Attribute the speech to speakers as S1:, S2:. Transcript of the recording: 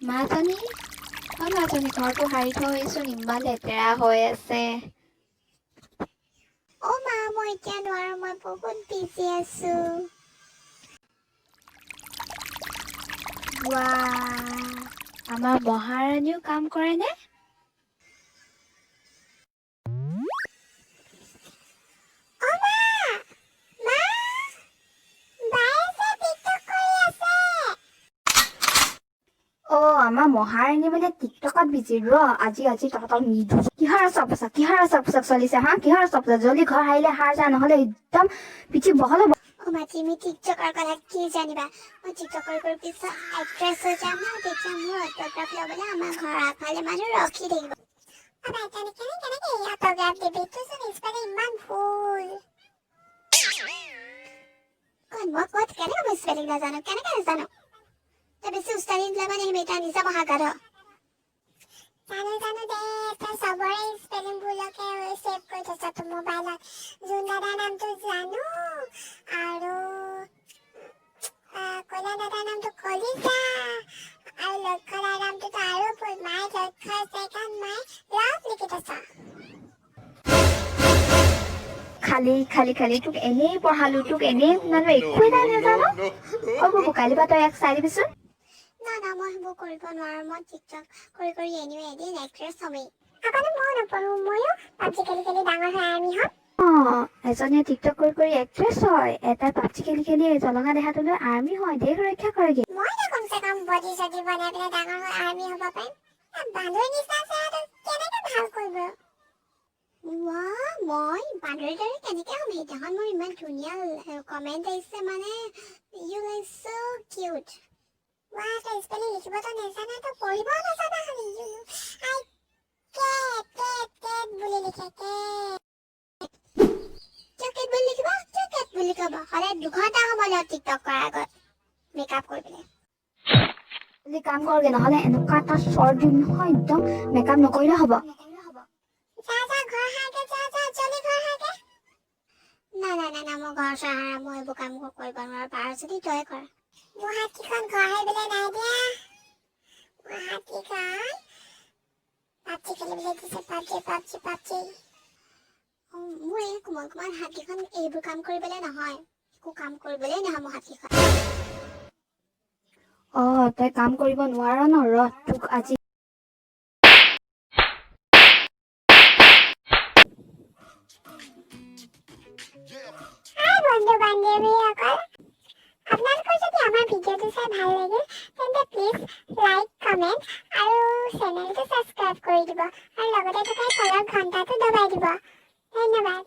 S1: মাজনী মাজনী ঘৰটো সাৰি থৈচোন, ইমান লেতেৰা হৈ আছে।
S2: মা মই এতিয়া নোৱাৰো, মই বহুত বিজি আছো।
S1: ৱাহ, আমাৰ মহাৰাণীও কাম কৰে নে? আমাৰ মহাৰাণী মানে টিকটকত বিজি। আজি তহঁতক নিদো। কিহৰ চক চলিছে হা? কিহৰ চক? জল্দি ঘৰ আহিলে সাৰ যা, নহলে একদম পিঠি বহলে।
S2: তুমি টিকটকৰ কথা কি জানিবা? মই টিকটকৰ পিছত এক্ট্ৰেছ হৈ যাম ন, তেতিয়া মোৰ অট'গ্ৰাফ ল'বলৈ আমাৰ ঘৰৰ আগফালে মানুহ ৰখি থাকিব। কেনেকে অট'গ্ৰাফ দিবি? তোৰচোন স্পেলিং ইমান ভুল। মই কেনেকে স্পেলিং নাজানো? কেনেকে নাজানো? তই বেছি উস্তাদি দিলে মানে তই নিজে মহাগাধ। জানো দে, তই চবৰে স্পেলিং ভুলকে ছেভ কৰি থৈছ তোৰ মোবাইলত। জোন দাদাৰ নামটো জানো, আৰু কলা দাদাৰ নামটো কলিজা, আৰু লক্ষ্য দাদাৰ নামটোতো আৰু ভুল। মাই লক্ষ্য আছে কাৰণ মাই লাভ লিখি থৈছ।
S1: খালি তোক এনেই পঢ়ালো, তোক এনেই শুনালো, একোৱে নাজানো। বাবু কালিৰ পৰা তই ইয়াক চাই দিবিচোন।
S2: না মই সেইবোৰ কৰিব নোৱাৰো। মই টিকটক কৰি এদিন এক্ট্ৰেছ হমেই। ময়ো নপঢ়ো, ময়ো পাবজি খেলি ডাঙৰ হৈ আৰ্মি হ'ম।
S1: এজনীয়ে টিকটক কৰি এক্ট্ৰেছ হয়, এটা পাবজি খেলি জলঙা দেহাটো লৈ আৰ্মি হয়, দেশ ৰক্ষা কৰেগে।
S2: মই না কমচে কম বডি চডি বনাই পেলাই ডাঙৰ হৈ আৰ্মি হ'ব পাৰিম। বান্ধৱী নিচিনা চেহেৰাটো কেনেকে ভাল কৰিব? মই বান্ধৱীৰ দৰে কেনেকে হ'ম? সেইদিনাখন মোৰ ইমান ধুনীয়া কমেণ্ট আহিছে, মানে ইউ লাইক চ' কিউট। তই স্পেলিং লিখিবতো নাজানা, তই পঢ়িবও নাজানা খালি। আই কেট বুলি লিখে, কেট বুলি লিখিব, কেট বুলি ক'ব। সদায় 2 ঘণ্টা সময় লয় টিকটক কৰাৰ আগত মেকআপ কৰিবলৈ।
S1: কাম কৰগে, নহলে এনেকুৱা এটা চৰ্ট দিম নহয়, একদম মেকআপ নকৰিলে হ'ব।
S2: যা ঘৰ সাৰগে, যা জলদি ঘৰ সাৰগে। না মই ঘৰ সাৰা, মই এইবোৰ কাম কৰিব নোৱাৰো। পাৰ যদি তই কৰ। মোৰ হাতকেইখন ঘৰ সাৰিবলৈ নাই দিয়া। মোৰ হাতকেইখন পাবজি খেলিবলৈ দিছে, পাবজি। মোৰ এই কোমল হাতকেইখন এইবোৰ কাম কৰিবলৈ নহয়। একো কাম কৰিবলৈ নহয় মোৰ হাতকেইখন।
S1: তই কাম কৰিব নোৱাৰ ন? তোক আজি
S2: বন্ধু বান্ধৱীসকল, আপোনালোকৰ যদি আমাৰ ভিডিঅ'টো চাই ভাল লাগিল, তেন্তে প্লিজ লাইক, কমেণ্ট আৰু চেনেলটো ছাবস্ক্ৰাইব কৰি দিব, আৰু লগতে থকা তলৰ ঘণ্টাটো দবাই দিব। ধন্যবাদ।